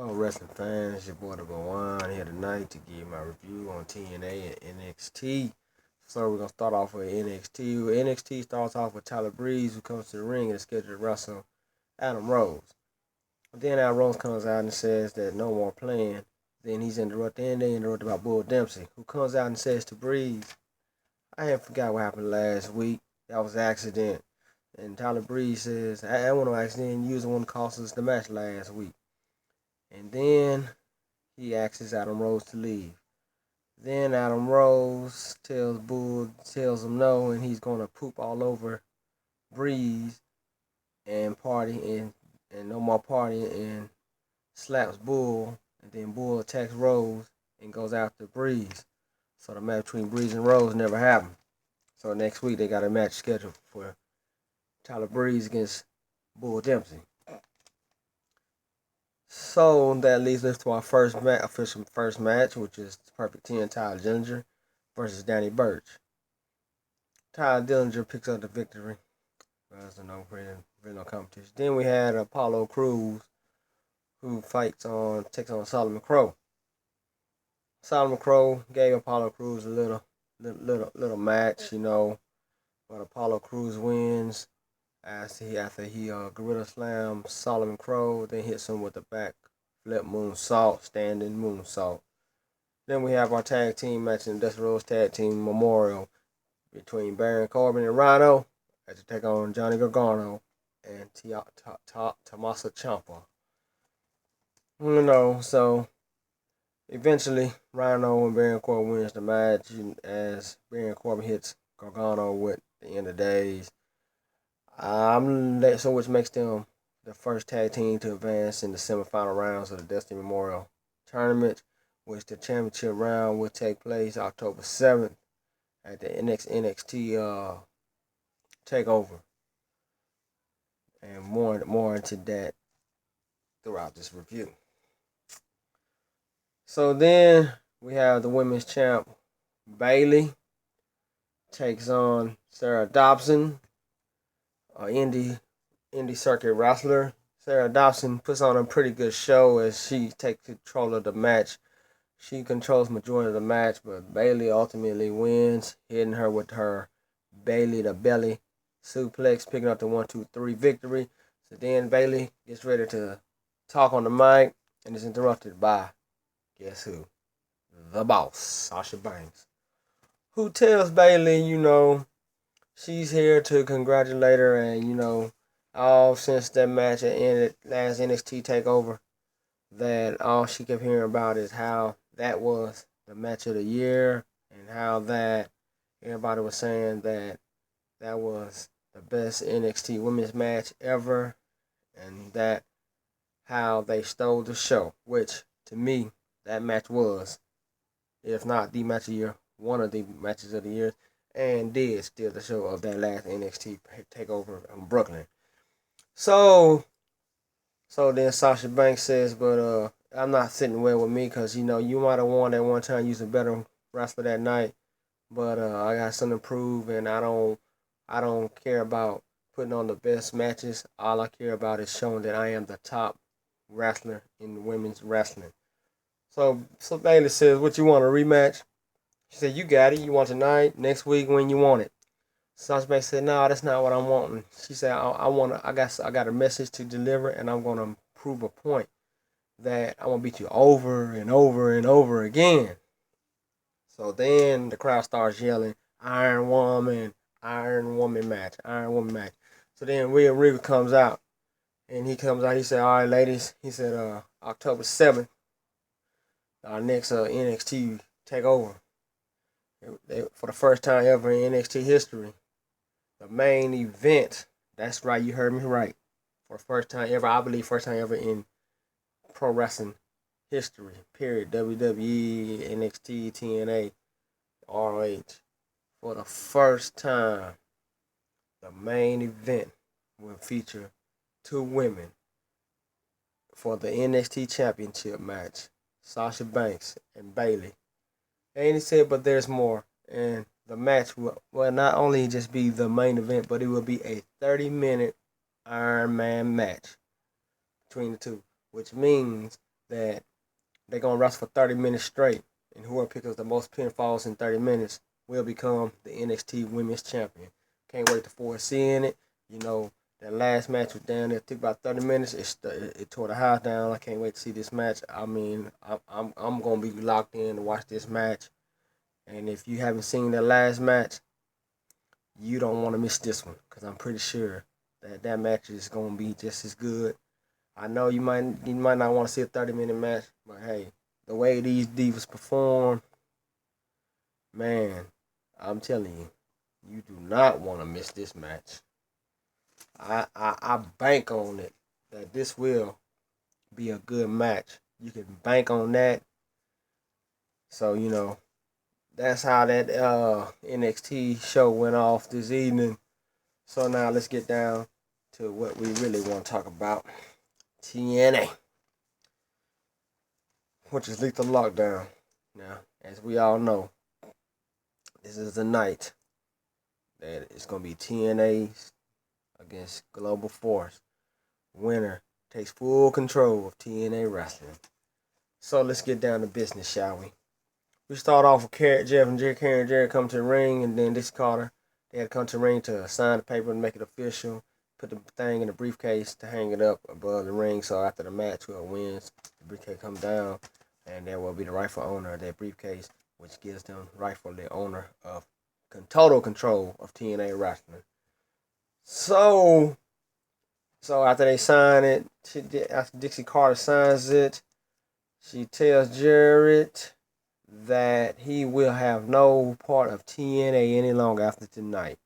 Hello, wrestling fans. Your boy, the One, here tonight to give my review on TNA and NXT. So, we're going to start off with NXT. NXT starts off with Tyler Breeze, who comes to the ring and is scheduled to wrestle Adam Rose. Then Adam Rose comes out and says that no more playing. Then he's interrupted, and they interrupted by Bull Dempsey, who comes out and says to Breeze, I had forgot what happened last week. That was an accident. And Tyler Breeze says, I want no accident. You was the one that cost us the match last week. And then he asks Adam Rose to leave. Then Adam Rose tells him no, and he's gonna poop all over Breeze and party and no more partying and slaps Bull, and then Bull attacks Rose and goes after Breeze. So the match between Breeze and Rose never happened. So next week they got a match scheduled for Tyler Breeze against Bull Dempsey. So that leads us to our official first match, which is Perfect 10 Tyler Dillinger versus Danny Burch. Tyler Dillinger picks up the victory. There's no competition. Then we had Apollo Crews, who takes on Solomon Crow. Solomon Crow gave Apollo Crews a little match, but Apollo Crews wins after he gorilla slam Solomon Crow, then hits him with the back flip moonsault, standing moonsault. Then we have our tag team match in the Dusty Rhodes Tag Team Memorial between Baron Corbin and Rhino as they take on Johnny Gargano and Tommaso Ciampa. So eventually Rhino and Baron Corbin wins the match as Baron Corbin hits Gargano with the end of days. Which makes them the first tag team to advance in the semifinal rounds of the Destiny Memorial Tournament, which the championship round will take place October 7th at the NXT Takeover. And more into that throughout this review. So then we have the women's champ Bayley takes on Sarah Dobson, indie circuit wrestler. Sarah Dobson puts on a pretty good show as she takes control of the match. She controls majority of the match, but Bayley ultimately wins, hitting her with her Bayley to belly suplex, picking up the 1-2-3 victory. So then Bayley gets ready to talk on the mic and is interrupted by, guess who? The boss, Sasha Banks, who tells Bayley, she's here to congratulate her, and all since that match at last NXT Takeover, that all she kept hearing about is how that was the match of the year, and how that everybody was saying that was the best NXT women's match ever, and that how they stole the show, which to me that match was, if not the match of the year, one of the matches of the year, and did steal the show of that last NXT Takeover in Brooklyn. So then Sasha Banks says, but I'm not sitting well with me because, you might have won that one time. You was a better wrestler that night. But I got something to prove, and I don't care about putting on the best matches. All I care about is showing that I am the top wrestler in women's wrestling. So Bayley says, what you want, a rematch? She said, you got it. You want tonight, next week, when you want it. Sasha Banks said, no, that's not what I'm wanting. She said, I got a message to deliver, and I'm going to prove a point that I'm going to beat you over and over and over again. So then the crowd starts yelling, Iron Woman match, Iron Woman match. So then Rhea Ripley comes out, and he said, all right, ladies, he said, October 7th, our next NXT Takeover. For the first time ever in NXT history, the main event. That's right, you heard me right. For the first time ever, I believe first time ever in pro wrestling history, period. WWE, NXT, TNA, ROH. For the first time, the main event will feature two women for the NXT Championship match, Sasha Banks and Bayley. And he said, but there's more. And the match will not only just be the main event, but it will be a 30-minute Iron Man match between the two, which means that they're going to wrestle for 30 minutes straight. And whoever picks up the most pinfalls in 30 minutes will become the NXT Women's Champion. Can't wait to forward seeing it. You know, that last match was down there. It took about 30 minutes. It tore the house down. I can't wait to see this match. I mean, I'm going to be locked in to watch this match. And if you haven't seen the last match, you don't want to miss this one, because I'm pretty sure that match is going to be just as good. I know you might not want to see a 30-minute match, but hey, the way these divas perform, man, I'm telling you, you do not want to miss this match. I bank on it that this will be a good match. You can bank on that. So, you know, that's how that NXT show went off this evening. So now let's get down to what we really want to talk about. TNA, which is Lethal Lockdown. Now, as we all know, this is the night that it's going to be TNA against Global Force. Winner takes full control of TNA Wrestling. So let's get down to business, shall we? We start off with Jeff and Jarrett come to the ring, and then Dixie Carter. They had to come to the ring to sign the paper and make it official. Put the thing in the briefcase to hang it up above the ring, so after the match, whoever wins, the briefcase comes down, and there will be the rightful owner of that briefcase, which gives them rightfully owner of total control of TNA Wrestling. So after they sign it, after Dixie Carter signs it, she tells Jarrett that he will have no part of TNA any longer after tonight.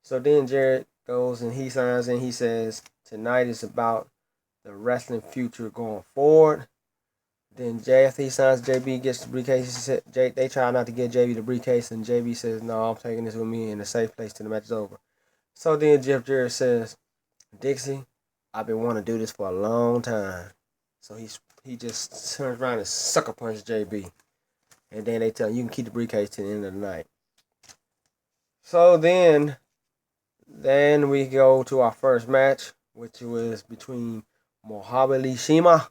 So then Jarrett goes and he signs and he says tonight is about the wrestling future going forward. Then after he signs, JB gets the briefcase. They try not to get JB the briefcase, and JB says, "No, I'm taking this with me in a safe place till the match is over." So then Jarrett says, "Dixie, I've been wanting to do this for a long time." So he just turns around and sucker punches JB. And then they tell him, you can keep the briefcase to the end of the night. So then we go to our first match, which was between Mojave Shira,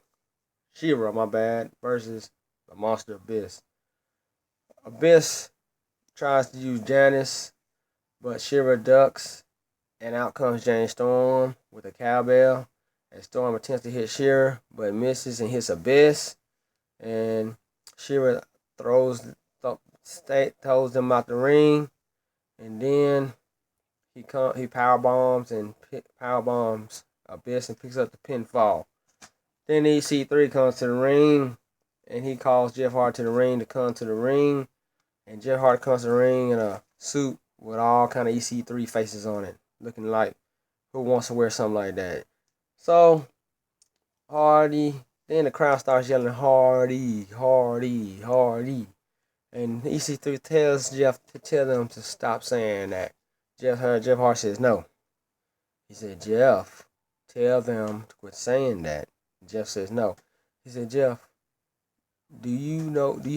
versus the Monster Abyss. Abyss tries to use Janice, but Shira ducks, and out comes Jane Storm with a cowbell. And Storm attempts to hit Shira, but misses and hits Abyss. And Shira throws them out the ring, and then he power bombs Abyss and picks up the pinfall. Then EC3 comes to the ring, and he calls Jeff Hardy to the ring to come to the ring, and Jeff Hardy comes to the ring in a suit with all kind of EC3 faces on it, looking like who wants to wear something like that. So Hardy. Then the crowd starts yelling, Hardy, Hardy, Hardy. And EC3 tells Jeff to tell them to stop saying that. Jeff Hardy says no. He said, Jeff, tell them to quit saying that. Jeff says no. He said, Jeff, do you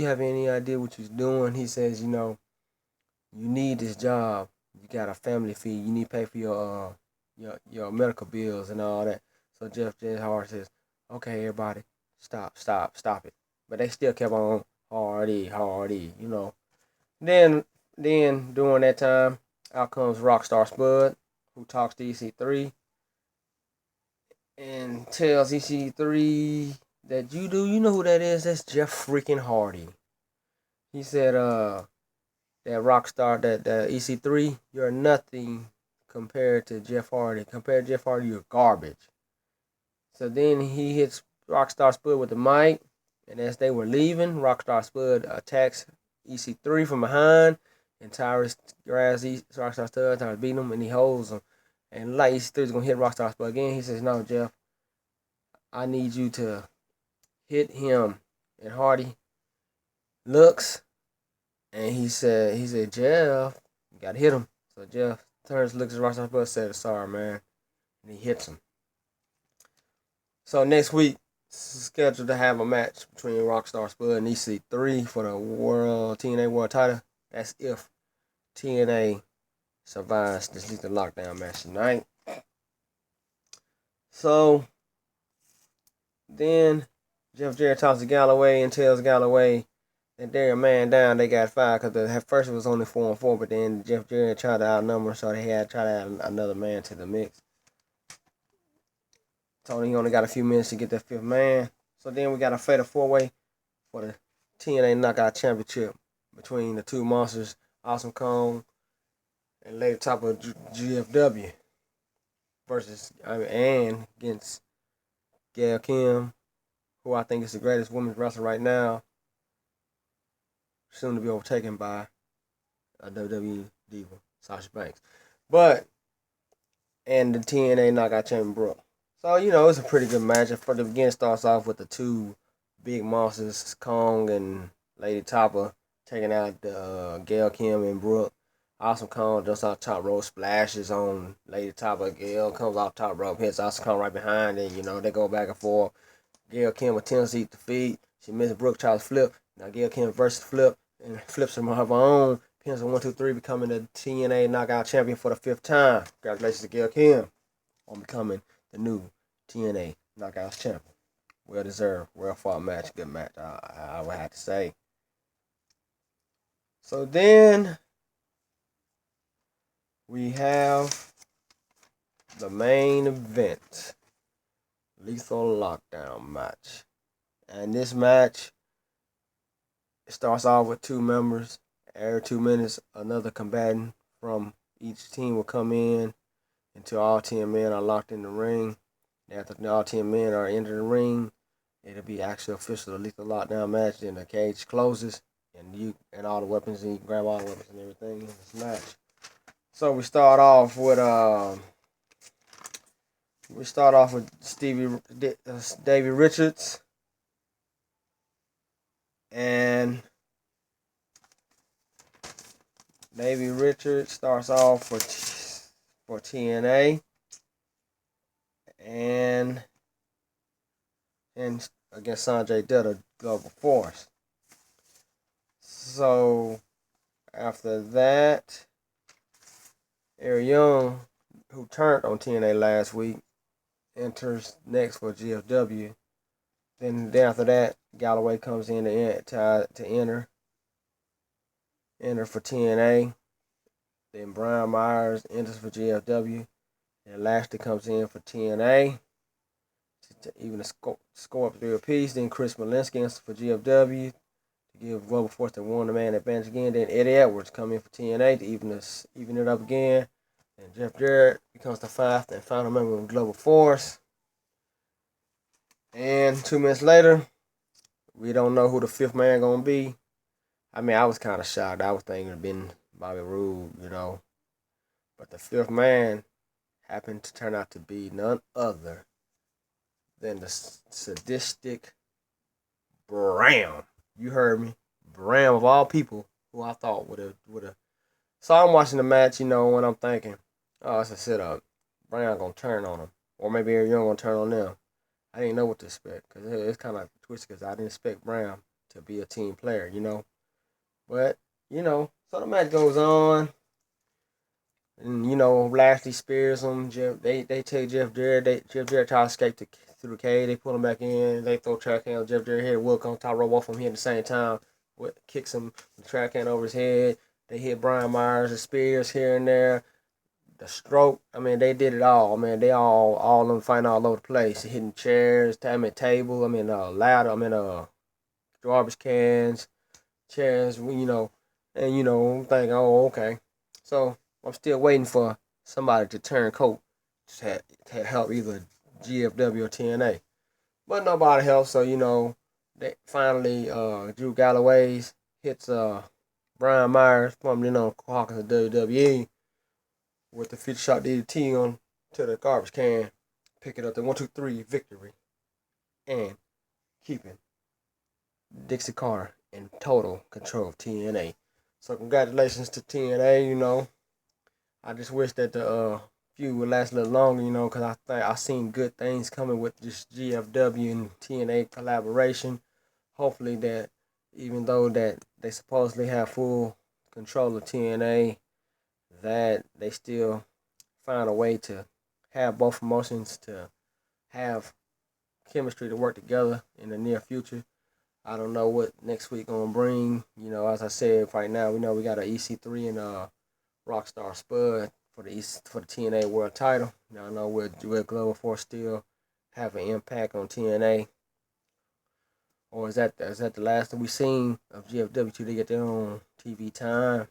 have any idea what you're doing? He says, you need this job. You got a family fee. You need to pay for your medical bills and all that. So Jeff Hardy says, okay, everybody, stop it. But they still kept on Hardy. Then during that time, out comes Rockstar Spud, who talks to EC3 and tells EC3 that you know who that is? That's Jeff freaking Hardy. He said, that Rockstar, that EC3, you're nothing compared to Jeff Hardy. Compared to Jeff Hardy, you're garbage. So then he hits Rockstar Spud with the mic, and as they were leaving, Rockstar Spud attacks EC3 from behind, and Tyrus grabs Rockstar Spud, Tyrus beating him, and he holds him. And like EC3 is going to hit Rockstar Spud again, he says, no, Jeff, I need you to hit him. And Hardy looks, and he said, Jeff, you got to hit him. So Jeff turns, looks at Rockstar Spud, and says, sorry, man. And he hits him. So next week, scheduled to have a match between Rockstar Spud and EC3 for the TNA World Title. That's if TNA survives this Lethal Lockdown match tonight. So then Jeff Jarrett talks to Galloway and tells Galloway that they're a man down. They got fired because at first it was only 4-4, but then Jeff Jarrett tried to outnumber, so they had to try to add another man to the mix. Told him he only got a few minutes to get that fifth man. So then we got a fatal four-way for the TNA Knockout Championship between the two monsters, Awesome Kong and Lady Top of GFW versus and against Gail Kim, who I think is the greatest women's wrestler right now, soon to be overtaken by a WWE diva, Sasha Banks. And the TNA Knockout Champion Brooke. So, it's a pretty good match. For the beginning, starts off with the two big monsters, Kong and Lady Topper, taking out Gail Kim and Brooke. Awesome Kong just off top rope, splashes on Lady Topper. Gail comes off top rope, hits Awesome Kong right behind, and they go back and forth. Gail Kim attempts to eat the feet. She misses Brooke, tries to flip. Now Gail Kim reverses flip and flips her of her own. Pins on 1, 2, 3, becoming the TNA Knockout Champion for the 5th time. Congratulations to Gail Kim on becoming the new TNA Knockouts Champion. Well deserved, well fought match, good match, I would have to say. So then we have the main event, Lethal Lockdown match. And this match starts off with two members. Every 2 minutes, another combatant from each team will come in until all 10 men are locked in the ring. After all 10 men are into the ring, it'll be actually official Lethal Lockdown match. Then the cage closes, and all the weapons, and you can grab all the weapons and everything in this match. So we start off with Davey Richards, and Davey Richards starts off for TNA, and against Sanjay Dutt, Global Force. So after that, Eric Young, who turned on TNA last week, enters next for GFW. Then after that, Galloway comes in to enter for TNA. Then Brian Myers enters for GFW. And Lashley comes in for TNA to even the score up 3 apiece. Then Chris Malinsky enters for GFW to give Global Force the one-man advantage again. Then Eddie Edwards comes in for TNA to even it up again. And Jeff Jarrett becomes the 5th and final member of Global Force. And 2 minutes later, we don't know who the 5th man gonna be. I mean, I was kind of shocked. I was thinking it'd been Bobby Roode, But the 5th man happened to turn out to be none other than the sadistic Bram. You heard me. Bram, of all people, who I thought would have. So I'm watching the match, and I'm thinking, oh, it's a sit-up. Bram gonna turn on him. Or maybe Eric Young gonna turn on them. I didn't know what to expect, because it's kind of twisted, because I didn't expect Bram to be a team player, But, so the match goes on. And, Lashley spears him. They take Jeff Jarrett. Jeff Jarrett tries to escape through the cage. They pull him back in. They throw track can on Jeff Jarrett head. Will on top rope off him here at the same time. Kicks him, the track can over his head. They hit Brian Myers, the spears here and there. The stroke. I mean, they did it all. I mean, they all of them fighting all over the place. Hitting chairs, table. ladder. Garbage cans, chairs. And I'm thinking, oh, okay. So I'm still waiting for somebody to turn coat to help either GFW or TNA. But nobody helps, so, they finally, Drew Galloway hits Brian Myers, formerly known Hawkins of WWE, with the 50-shot DDT on to the garbage can, picking up the 1, 2, 3 victory, and keeping Dixie Carter in total control of TNA. So congratulations to TNA, I just wish that the feud would last a little longer, because I think I've seen good things coming with this GFW and TNA collaboration. Hopefully that, even though that they supposedly have full control of TNA, that they still find a way to have both promotions to have chemistry to work together in the near future. I don't know what next week gonna bring. As I said, right now we know we got a EC3 and a Rockstar Spud for the TNA World Title. Now I know will Global Force still have an impact on TNA, or is that the last that we seen of GFW till they get their own TV time,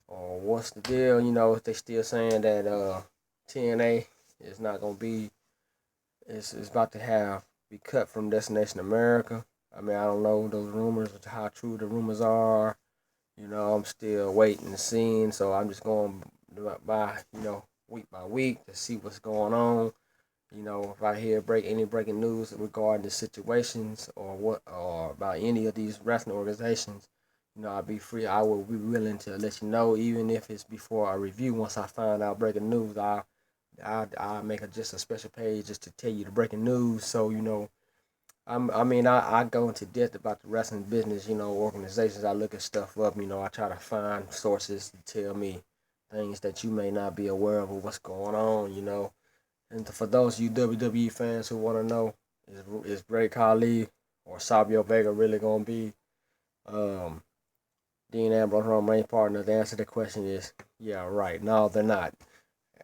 or what's the deal? If they still saying that TNA is not gonna be, it's about to be cut from Destination America. I mean, I don't know those rumors, how true the rumors are. I'm still waiting and seeing, so I'm just going by, week by week to see what's going on. If I hear any breaking news regarding the situations or about any of these wrestling organizations, I'll be free. I will be willing to let you know, even if it's before a review. Once I find out breaking news, I'll make just a special page just to tell you the breaking news. So I go into depth about the wrestling business, organizations. I look at stuff up, I try to find sources to tell me things that you may not be aware of or what's going on. And for those of you WWE fans who want to know, is Great Khali or Sabio Vega really going to be Dean Ambrose Roman Reigns' partner? The answer to the question is, yeah, right. No, they're not.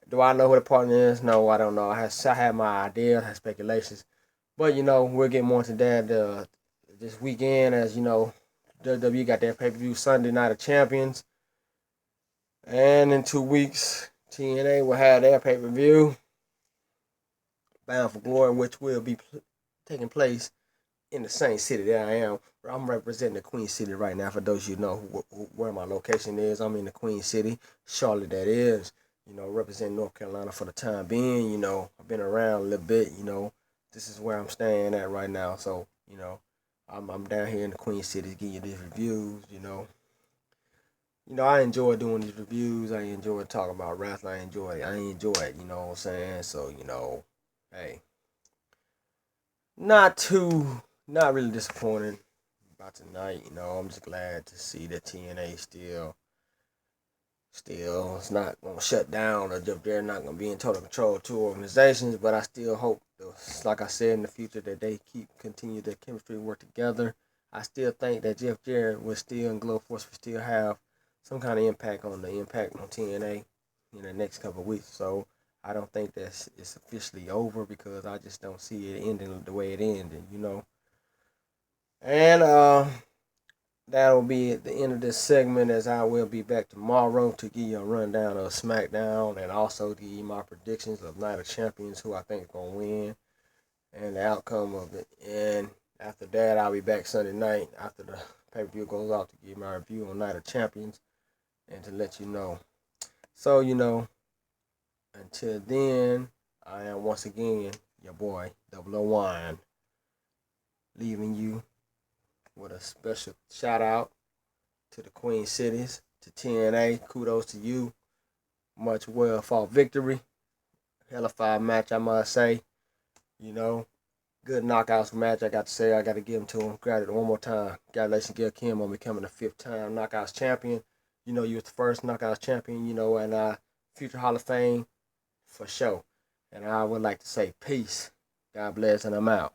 Do I know who the partner is? No, I don't know. I had my ideas, I had speculations. But, we'll get more into that this weekend. As WWE got their pay-per-view Sunday Night of Champions. And in 2 weeks, TNA will have their pay-per-view Bound for Glory, which will be taking place in the same city that I am. I'm representing the Queen City right now. For those of you who know where my location is, I'm in the Queen City, Charlotte that is. Representing North Carolina for the time being. I've been around a little bit, this is where I'm staying at right now. So, I'm down here in the Queen City to give you these reviews, I enjoy doing these reviews. I enjoy talking about wrestling. I enjoy it, you know what I'm saying? So, hey. Not really disappointed about tonight, I'm just glad to see that TNA still it's not going to shut down, or they're not going to be in total control of two organizations. But I still hope, like I said, in the future that they continue their chemistry, work together. I still think that Jeff Jarrett will still, and Global Force will still have some kind of impact on TNA in the next couple of weeks. So I don't think that it's officially over, because I just don't see it ending the way it ended, And that will be at the end of this segment, as I will be back tomorrow to give you a rundown of SmackDown, and also to give you my predictions of Night of Champions, who I think is going to win, and the outcome of it. And after that, I'll be back Sunday night after the pay-per-view goes off to give my review on Night of Champions and to let you know. So, until then, I am once again your boy, Double O Wine, leaving you with a special shout out to the Queen Cities, to TNA. Kudos to you. Much well fought victory. Hellified match, I must say. Good knockouts match, I got to say. I got to give him to him. Grab it one more time. Congratulations, Gil Kim, on becoming the 5th-time knockouts champion. You was the first knockouts champion, and future Hall of Fame for sure. And I would like to say peace. God bless, and I'm out.